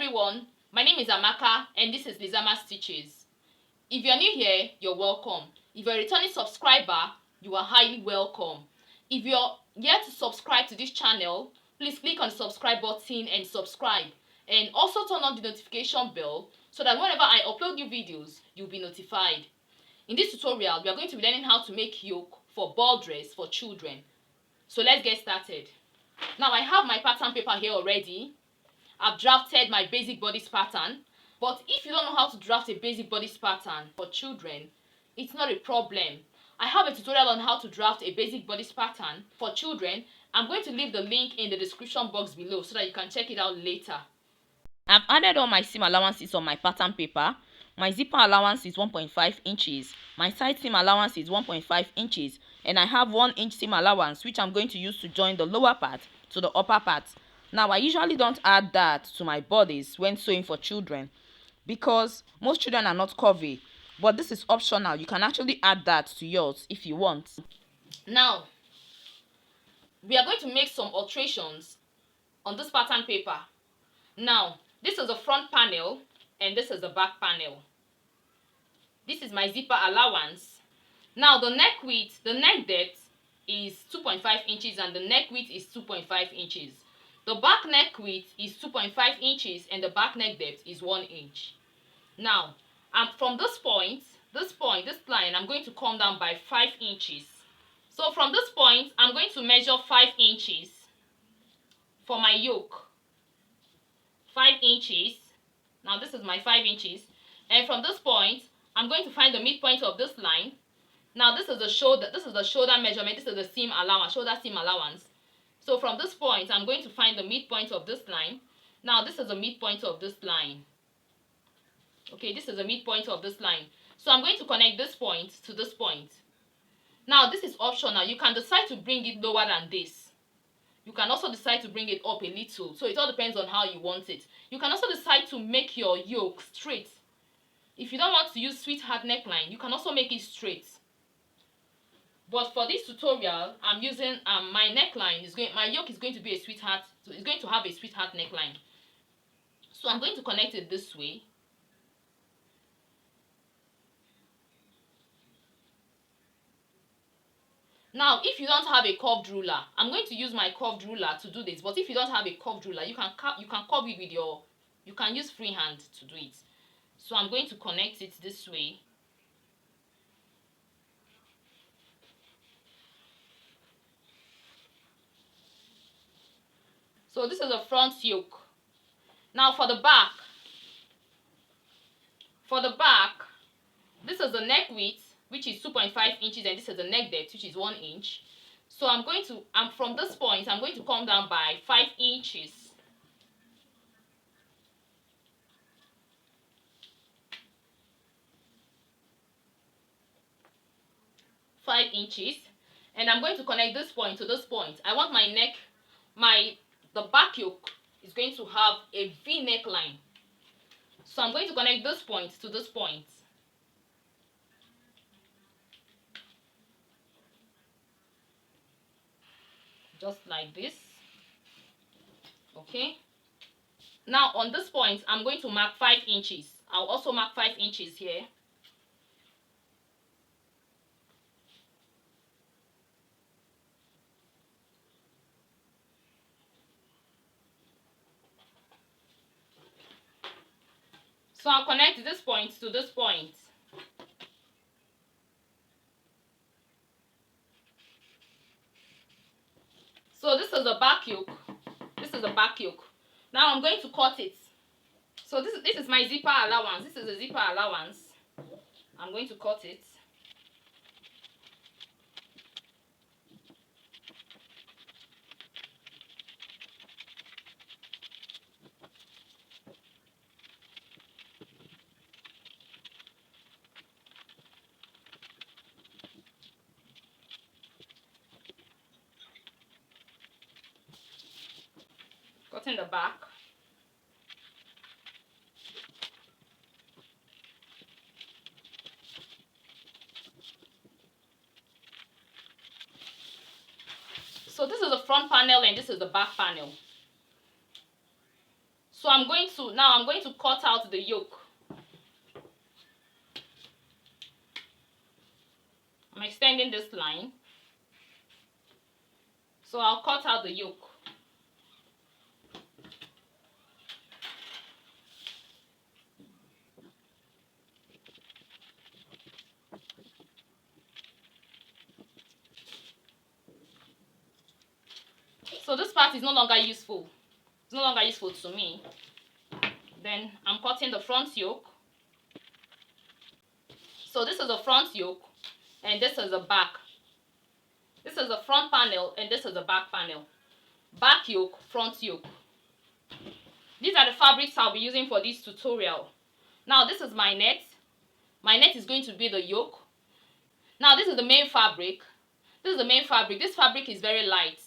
everyone, my name is Amaka and this is Lizama Stitches. If you're new here, you're welcome. If you're a returning subscriber, you are highly welcome. If you're yet to subscribe to this channel, please click on the subscribe button and subscribe. And also turn on the notification bell so that whenever I upload new videos, you'll be notified. In this tutorial, we are going to be learning how to make yoke for ball dress for children. So let's get started. Now I have my pattern paper here already. I've drafted my basic bodice pattern, but if you don't know how to draft a basic bodice pattern for children, it's not a problem. I have a tutorial on how to draft a basic bodice pattern for children. I'm going to leave the link in the description box below so that you can check it out later. I've added all my seam allowances on my pattern paper. My zipper allowance is 1.5 inches, my side seam allowance is 1.5 inches, and I have 1 inch seam allowance which I'm going to use to join the lower part to the upper part. Now I usually don't add that to my bodice when sewing for children because most children are not curvy, but this is optional. You can actually add that to yours if you want. Now we are going to make some alterations on this pattern paper. Now this is the front panel and this is the back panel. This is my zipper allowance. Now the neck width, the neck depth is 2.5 inches and the neck width is 2.5 inches. The back neck width is 2.5 inches and the back neck depth is 1 inch. Now, from this line, I'm going to come down by 5 inches. So from this point, I'm going to measure 5 inches for my yoke. 5 inches. Now this is my 5 inches. And from this point, I'm going to find the midpoint of this line. Now this is the shoulder measurement. This is the seam allowance, shoulder seam allowance. So from this point, I'm going to find the midpoint of this line. Now this is the midpoint of this line. Okay, this is the midpoint of this line. So I'm going to connect this point to this point. Now this is optional. You can decide to bring it lower than this. You can also decide to bring it up a little. So it all depends on how you want it. You can also decide to make your yoke straight. If you don't want to use sweetheart neckline, you can also make it straight. But for this tutorial, I'm using my neckline my yoke is going to be a sweetheart, so it's going to have a sweetheart neckline. So I'm going to connect it this way. Now, if you don't have a curved ruler, I'm going to use my curved ruler to do this. But if you don't have a curved ruler, you can curve it with you can use freehand to do it. So I'm going to connect it this way. So this is the front yoke. Now for the back, this is the neck width, which is 2.5 inches, and this is the neck depth, which is 1 inch. So from this point, I'm going to come down by 5 inches. And I'm going to connect this point to this point. I want my neck, the back yoke is going to have a V neckline. So I'm going to connect this point to this point. Just like this. Okay. Now on this point, I'm going to mark 5 inches. I'll also mark 5 inches here. So I'll connect this point to this point. So this is the back yoke. This is the back yoke. Now I'm going to cut it. So this is my zipper allowance. This is the zipper allowance. I'm going to cut it. Cutting the back. So this is the front panel and this is the back panel. So I'm going to cut out the yoke. I'm extending this line. So I'll cut out the yoke. So this part is no longer useful. It's no longer useful to me. Then I'm cutting the front yoke. So this is the front yoke and this is the back. This is the front panel and this is the back panel. Back yoke, front yoke. These are the fabrics I'll be using for this tutorial. Now this is my net. My net is going to be the yoke. Now this is the main fabric. This is the main fabric. This fabric is very light.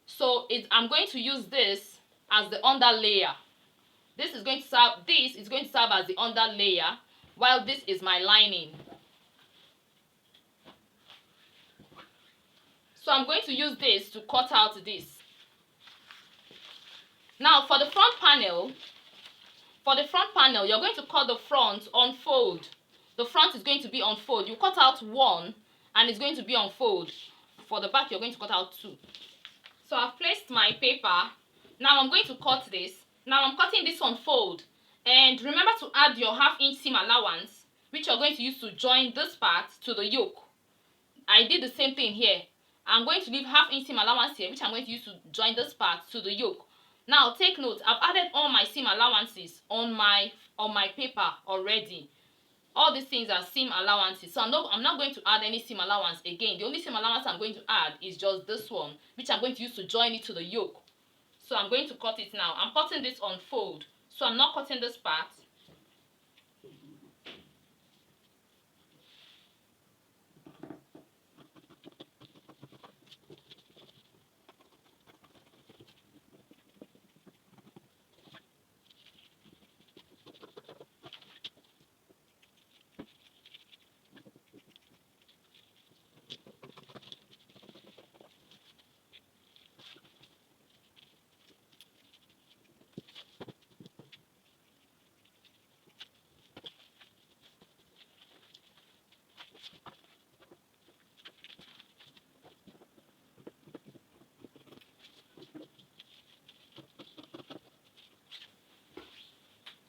So I'm going to use this as the under layer. This is going to serve as the under layer, while this is my lining. So I'm going to use this to cut out this. Now for the front panel, you're going to cut the front on fold. The front is going to be on fold. You cut out one and it's going to be on fold. For the back, you're going to cut out two. So I've placed my paper. Now I'm going to cut this. Now I'm cutting this on fold. And remember to add your ½ inch seam allowance, which you're going to use to join this part to the yoke. I did the same thing here. I'm going to leave ½ inch seam allowance here, which I'm going to use to join this part to the yoke. Now take note, I've added all my seam allowances on my paper already. All these things are seam allowances, so I'm not going to add any seam allowance again. The only seam allowance I'm going to add is just this one, which I'm going to use to join it to the yoke. So I'm going to cut it now. I'm cutting this on fold, so I'm not cutting this part.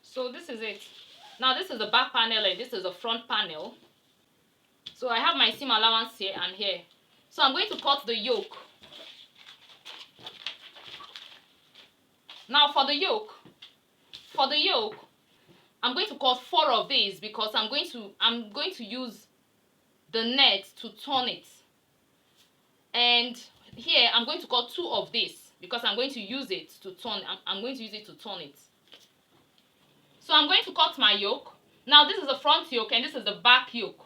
So this is it. Now this is the back panel and this is the front panel. So I have my seam allowance here and here. So I'm going to cut the yoke. Now for the yoke, I'm going to cut 4 of these because I'm going to use the net to turn it. And here I'm going to cut 2 of this because I'm going to use it to turn. I'm going to use it to turn it. So I'm going to cut my yoke. Now this is the front yoke and this is the back yoke.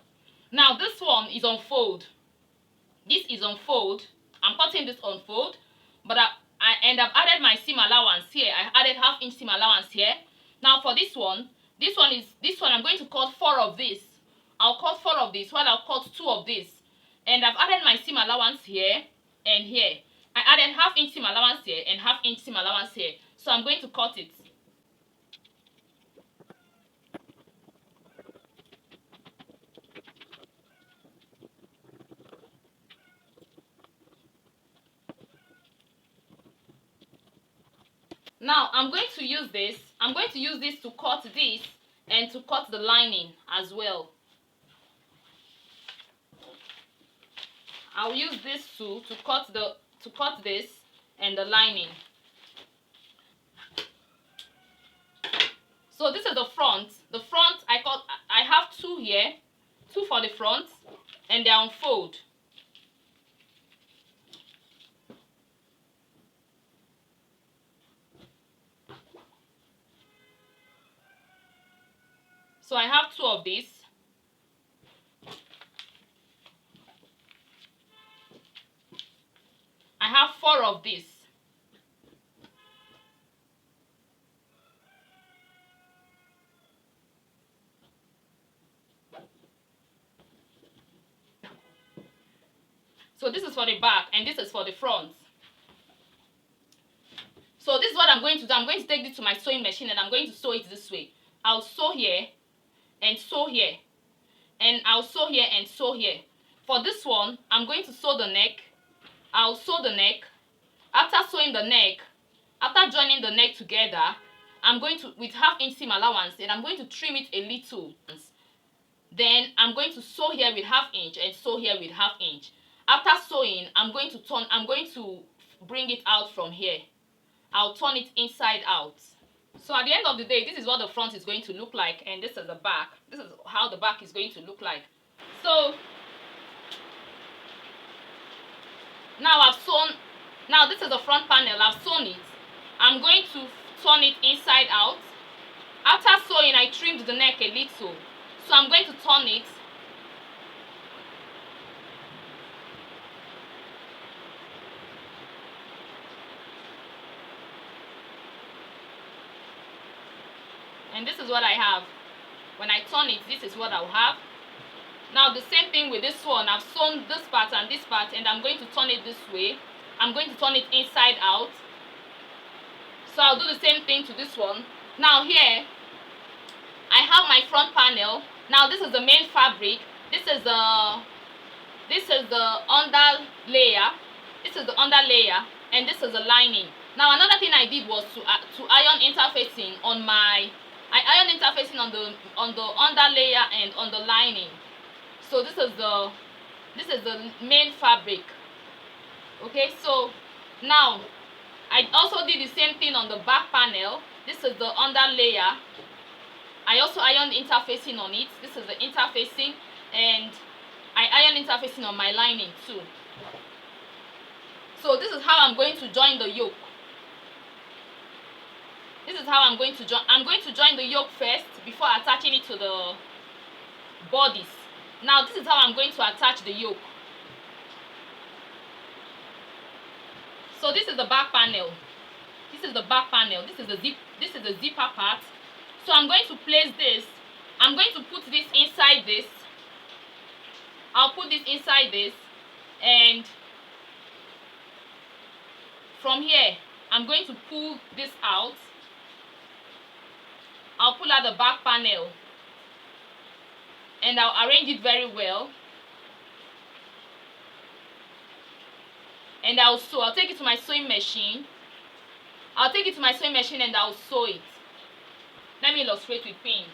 Now this one is on fold. This is on fold. I'm cutting this on fold, but I've added my seam allowance here. I added ½ inch seam allowance here. Now for this one I'm going to cut 4 of this. I'll cut 4 of this while I'll cut 2 of this. And I've added my seam allowance here and here. I added ½ inch seam allowance here and ½ inch seam allowance here. So I'm going to cut it. Now I'm going to use this. I'm going to use this to cut this and to cut the lining as well. I'll use this tool to cut this and the lining. So this is the front. The front I have 2 here, 2 for the front, and they're on fold. So I have 2 of these. I have 4 of this. So this is for the back and this is for the front. So this is what I'm going to do, I'm going to take this to my sewing machine and I'm going to sew it this way. I'll sew here and sew here, and I'll sew here and sew here. For this one, I'm going to sew the neck. I'll sew the neck. After sewing the neck, after joining the neck together, I'm going to, with 1/2 inch seam allowance, and I'm going to trim it a little. Then I'm going to sew here with 1/2 inch and sew here with 1/2 inch. After sewing, I'm going to bring it out from here. I'll turn it inside out. So at the end of the day, this is what the front is going to look like, and this is the back. This is how the back is going to look like. So now I've sewn, now this is the front panel, I've sewn it. I'm going to turn it inside out. After sewing, I trimmed the neck a little, so I'm going to turn it. And this is what I have. When I turn it, this is what I'll have. Now the same thing with this one. I've sewn this part and this part, and I'm going to turn it this way. I'm going to turn it inside out. So I'll do the same thing to this one. Now here, I have my front panel. Now this is the main fabric. This is the under layer. This is the under layer, and this is the lining. Now another thing I did was to iron interfacing on my. I iron interfacing on the under layer and on the lining. So this is the main fabric. Okay, so now I also did the same thing on the back panel. This is the under layer. I also ironed interfacing on it. This is the interfacing, and I iron interfacing on my lining too. So this is how I'm going to join the yoke. This is how I'm going to join. I'm going to join the yoke first before attaching it to the bodice. Now this is how I'm going to attach the yoke. So this is the back panel. This is the back panel. This is the zip. This is the zipper part. So I'm going to place this. I'm going to put this inside this. I'll put this inside this, and from here I'm going to pull this out. I'll pull out the back panel, and I'll arrange it very well, and I'll sew. I'll take it to my sewing machine. I'll take it to my sewing machine and I'll sew it. Let me illustrate with pin.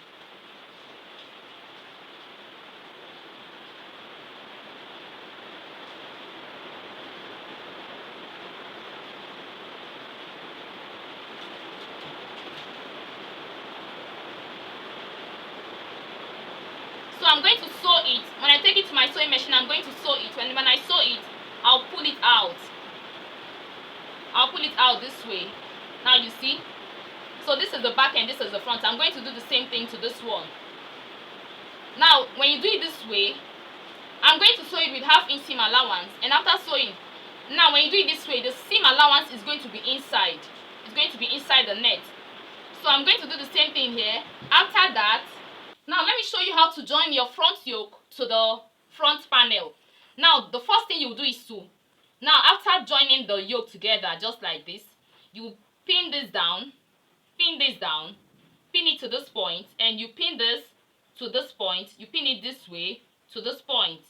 So I'm going to sew it. When I take it to my sewing machine, I'm going to sew it. When I sew it, I'll pull it out. I'll pull it out this way. Now you see. So this is the back and this is the front. I'm going to do the same thing to this one. Now when you do it this way, I'm going to sew it with 1/2 inch seam allowance. And after sewing, now when you do it this way, the seam allowance is going to be inside. It's going to be inside the net. So I'm going to do the same thing here. After that, now let me show you how to join your front yoke to the front panel. Now the first thing you do is to, now after joining the yoke together just like this, you pin this down, pin this down, pin it to this point, and you pin this to this point. You pin it this way to this point.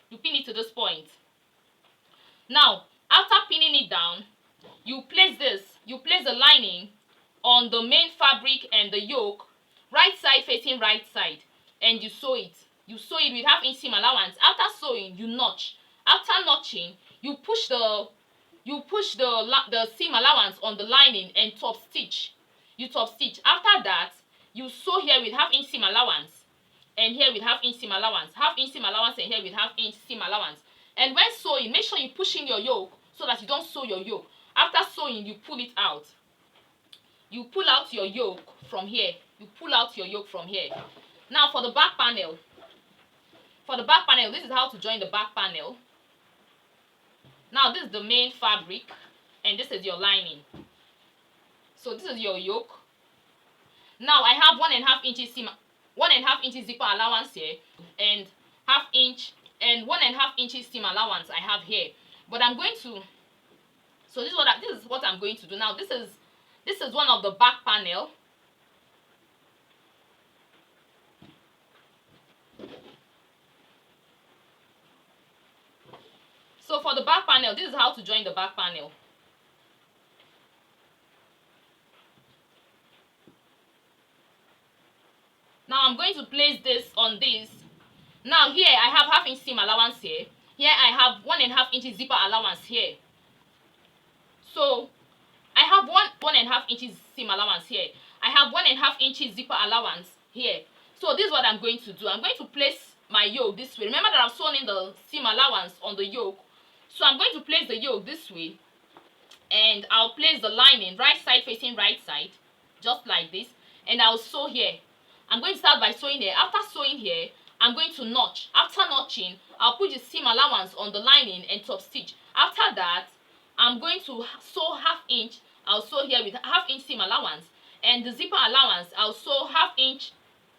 You pin it to this point. Now after pinning it down, you place this, you place the lining on the main fabric and the yoke, right side facing right side, and you sew it. You sew it with 1/2 inch seam allowance. After sewing, you notch. After notching, you push the seam allowance on the lining and top stitch. You top stitch. After that, you sew here with 1/2 inch seam allowance, and here with 1/2 inch seam allowance, 1/2 inch seam allowance, and here with 1/2 inch seam allowance. And when sewing, make sure you push in your yoke so that you don't sew your yoke. After sewing, you pull it out. You pull out your yoke from here. You pull out your yoke from here. Now for the back panel. For the back panel, this is how to join the back panel. Now this is the main fabric, and this is your lining. So this is your yoke. Now I have 1.5 inches seam, 1.5 inches zipper allowance here, and 1/2 inch and 1.5 inches seam allowance I have here. But I'm going to, so this is what I'm going to do now. This This is one of the back panel. So for the back panel, this is how to join the back panel. Now I'm going to place this on this. Now here I have half-inch seam allowance here. Here I have 1.5 inches zipper allowance here. So I have 1.5 inches seam allowance here. I have 1.5 inches zipper allowance here. So this is what I'm going to do. I'm going to place my yoke this way. Remember that I've sewn in the seam allowance on the yoke. So I'm going to place the yoke this way, and I'll place the lining right side facing right side, just like this, and I'll sew here. I'm going to start by sewing here. After sewing here, I'm going to notch. After notching, I'll put the seam allowance on the lining and top stitch. After that, I'm going to sew half-inch. I'll sew here with half-inch seam allowance, and the zipper allowance I'll sew half-inch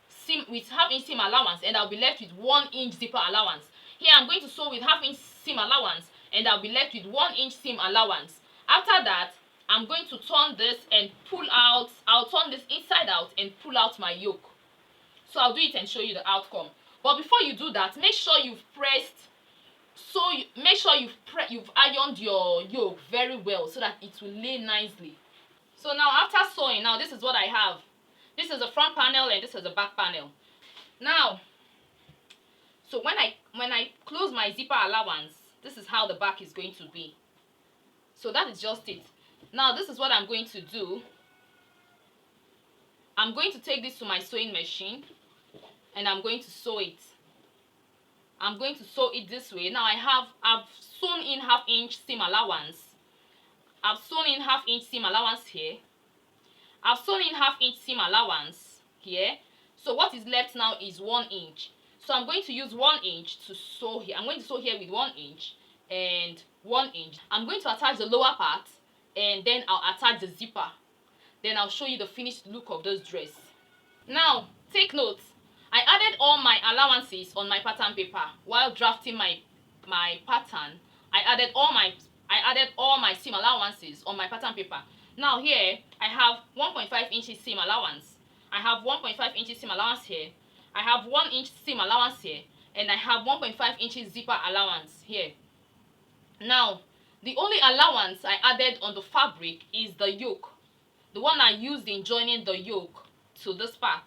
seam with half-inch seam allowance, and I'll be left with 1-inch zipper allowance. Here I'm going to sew with half-inch seam allowance, and I'll be left with 1-inch seam allowance. After that, I'm going to turn this and pull out. I'll turn this inside out and pull out my yoke. So I'll do it and show you the outcome. But before you do that, make sure you've pressed. Make sure you've ironed your yoke very well so that it will lay nicely. So now after sewing, now this is what I have. This is the front panel and this is the back panel. Now, so when I close my zipper allowance, this is how the back is going to be. So that is just it. Now this is what I'm going to do. I'm going to take this to my sewing machine and I'm going to sew it. I'm going to sew it this way. Now I've sewn in half-inch seam allowance. I've sewn in half-inch seam allowance here. I've sewn in half-inch seam allowance here. So what is left now is 1 inch. So I'm going to use 1 inch to sew here. I'm going to sew here with 1 inch and 1 inch. I'm going to attach the lower part and then I'll attach the zipper. Then I'll show you the finished look of this dress. Now, take note. I added all my allowances on my pattern paper while drafting my pattern. I added all my seam allowances on my pattern paper. Now here I have 1.5 inches seam allowance. I have 1.5 inches seam allowance here. I have 1 inch seam allowance here, and I have 1.5 inches zipper allowance here. Now, the only allowance I added on the fabric is the yoke, the one I used in joining the yoke to this part.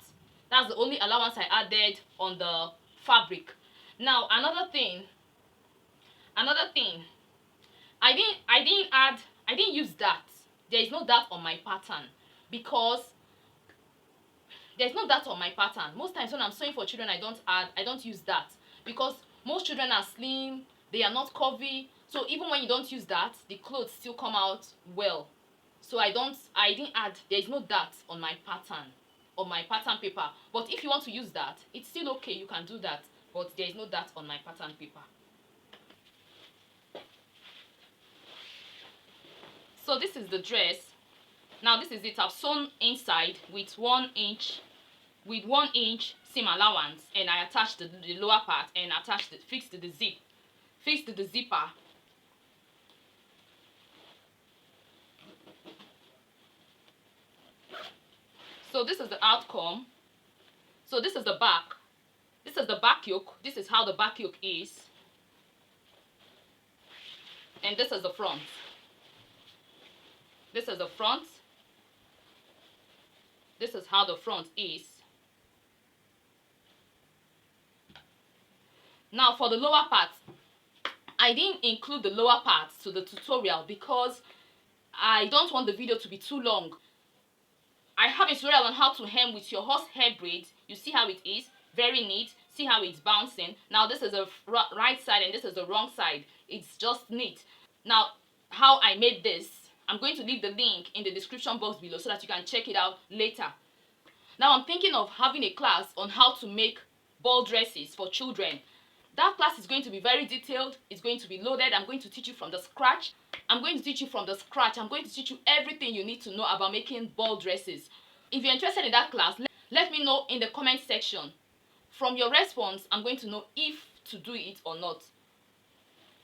That's the only allowance I added on the fabric. Now, another thing, I didn't use that. There is no that on my pattern because there's no that on my pattern. Most times when I'm sewing for children, I don't use that because most children are slim, they are not curvy. So even when you don't use that, the clothes still come out well. So I didn't add, there is no that on my pattern paper. But if you want to use that, it's still okay, you can do that. But there is no that on my pattern paper. So this is the dress. Now this is it. I've sewn inside with 1 inch seam allowance, and I attached the lower part and fixed the zipper. So this is the outcome. So this is the back. This is the back yoke. This is how the back yoke is. And this is the front. This is the front. This is how the front is. Now for the lower part, I didn't include the lower part to the tutorial because I don't want the video to be too long. I have a tutorial on how to hem with your horsehair braids. You see how it is? Very neat. See how it's bouncing. Now this is the right side and this is the wrong side. It's just neat. Now how I made this, I'm going to leave the link in the description box below so that you can check it out later. Now I'm thinking of having a class on how to make ball dresses for children. That class is going to be very detailed. It's going to be loaded. I'm going to teach you from the scratch. I'm going to teach you everything you need to know about making ball dresses. If you're interested in that class, let me know in the comment section. From your response, I'm going to know if to do it or not.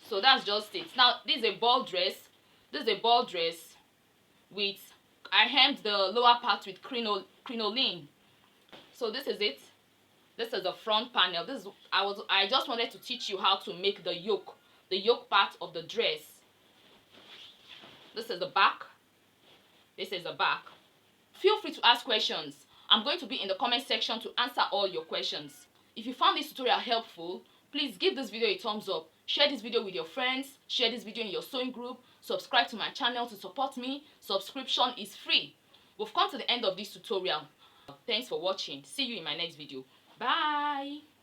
So that's just it. Now, this is a ball dress. This is a ball dress with I hemmed the lower part with crinoline. So this is it. This is the front panel. I just wanted to teach you how to make the yoke part of the dress. This is the back. This is the back. Feel free to ask questions. I'm going to be in the comment section to answer all your questions. If you found this tutorial helpful, please give this video a thumbs up. Share this video with your friends. Share this video in your sewing group. Subscribe to my channel to support me. Subscription is free. We've come to the end of this tutorial. Thanks for watching. See you in my next video. Bye.